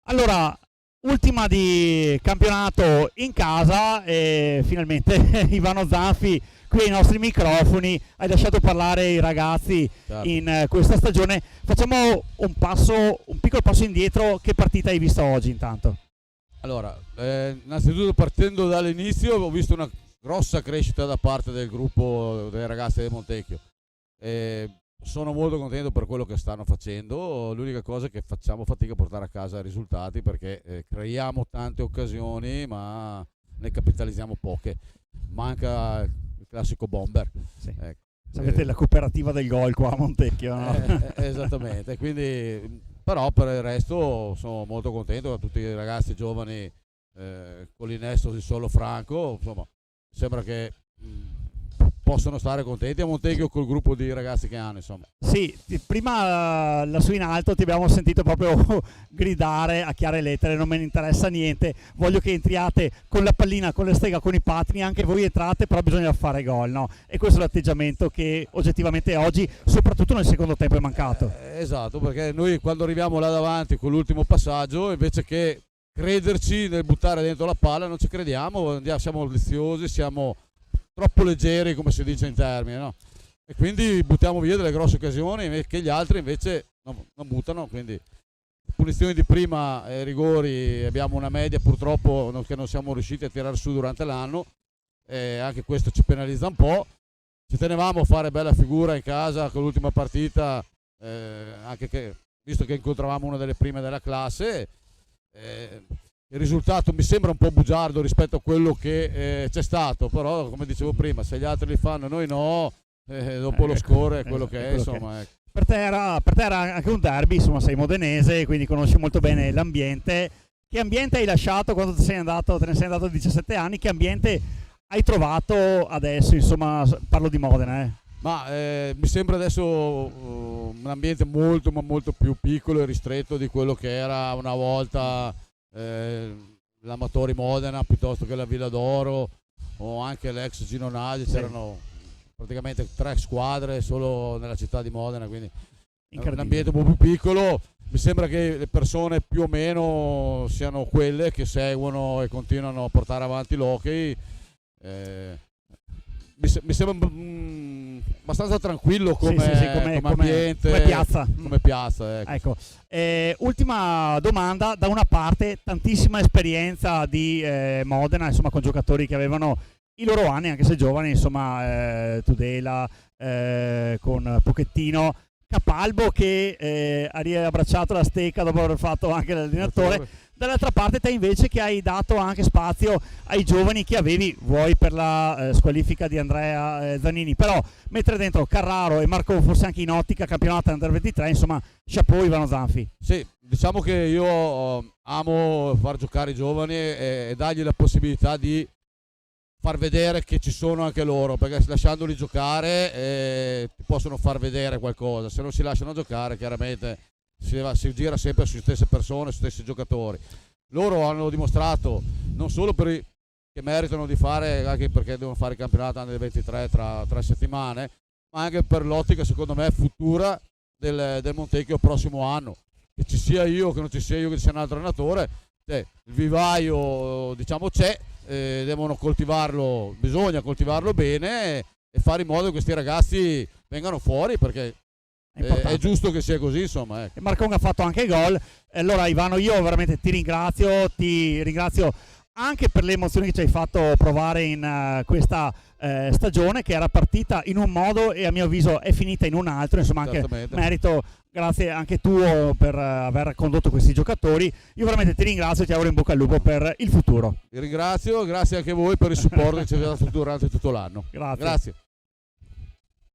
Allora, ultima di campionato in casa e finalmente Ivano Zanfi qui ai nostri microfoni. Hai lasciato parlare i ragazzi Certo. in questa stagione. Facciamo un piccolo passo indietro. Che partita hai visto oggi intanto? Allora, innanzitutto partendo dall'inizio ho visto una grossa crescita da parte del gruppo dei ragazzi del Montecchio. Sono molto contento per quello che stanno facendo. L'unica cosa è che facciamo fatica a portare a casa i risultati perché creiamo tante occasioni ma ne capitalizziamo poche. Manca il classico bomber. Sì. Ecco. Sapete la cooperativa del gol qua a Montecchio, no? Esattamente, quindi però per il resto sono molto contento da tutti i ragazzi giovani con l'innesto di Solo Franco, insomma sembra che possono stare contenti a Montecchio col gruppo di ragazzi che hanno, insomma. Sì, prima lassù in alto ti abbiamo sentito proprio gridare a chiare lettere: non me ne interessa niente, voglio che entriate con la pallina, con la stega, con i pattini, anche voi entrate, però bisogna fare gol, no? E questo è l'atteggiamento che oggettivamente oggi, soprattutto nel secondo tempo, è mancato. Esatto, perché noi quando arriviamo là davanti con l'ultimo passaggio, invece che crederci nel buttare dentro la palla, non ci crediamo, siamo liziosi, siamo troppo leggeri, come si dice in termini, no? E quindi buttiamo via delle grosse occasioni che gli altri invece non buttano. Quindi punizioni di prima e rigori abbiamo una media purtroppo che non siamo riusciti a tirare su durante l'anno, e anche questo ci penalizza un po'. Ci tenevamo a fare bella figura in casa con l'ultima partita, anche visto che incontravamo una delle prime della classe. Il risultato mi sembra un po' bugiardo rispetto a quello che c'è stato, però come dicevo prima, se gli altri li fanno noi no, dopo lo score è quello che è, insomma. Ecco. Per te era anche un derby, insomma, sei modenese, quindi conosci molto bene l'ambiente. Che ambiente hai lasciato quando te ne sei andato a 17 anni? Che ambiente hai trovato adesso, insomma, parlo di Modena, Ma mi sembra adesso un ambiente molto ma molto più piccolo e ristretto di quello che era una volta l'Amatori Modena, piuttosto che la Villa d'Oro o anche l'ex Ginonagli. C'erano praticamente 3 squadre solo nella città di Modena, quindi è un ambiente un po' più piccolo. Mi sembra che le persone più o meno siano quelle che seguono e continuano a portare avanti l'hockey. Mi sembra abbastanza tranquillo come ambiente, come piazza, ecco. Ultima domanda: da una parte tantissima esperienza di Modena, insomma, con giocatori che avevano i loro anni, anche se giovani, insomma, Tudela, con Pochettino, Capalbo che ha riabbracciato la stecca dopo aver fatto anche l'allenatore. Dall'altra parte te invece che hai dato anche spazio ai giovani che avevi, vuoi per la squalifica di Andrea Zanini, però mettere dentro Carraro e Marco forse anche in ottica campionato Under 23, insomma, chapeau Ivano Zanfi. Sì, diciamo che io amo far giocare i giovani e dargli la possibilità di far vedere che ci sono anche loro, perché lasciandoli giocare ti possono far vedere qualcosa. Se non si lasciano giocare, chiaramente si gira sempre sulle stesse persone, sui stessi giocatori. Loro hanno dimostrato non solo che meritano di fare, anche perché devono fare il campionato Under 23 tra 3 settimane, ma anche per l'ottica, secondo me, futura del Montecchio il prossimo anno. Che ci sia io, che non ci sia io, che ci sia un altro allenatore, il vivaio, diciamo, c'è, devono coltivarlo, bisogna coltivarlo bene e fare in modo che questi ragazzi vengano fuori, perché è giusto che sia così, insomma. Ecco. Marcon ha fatto anche gol. Allora Ivano, io veramente ti ringrazio anche per le emozioni che ci hai fatto provare in questa stagione, che era partita in un modo e a mio avviso è finita in un altro, insomma, anche merito, grazie anche tuo per aver condotto questi giocatori. Io veramente ti ringrazio e ti auguro in bocca al lupo per il futuro. Vi ringrazio, grazie anche a voi per il supporto che ci avete dato durante tutto l'anno. Grazie.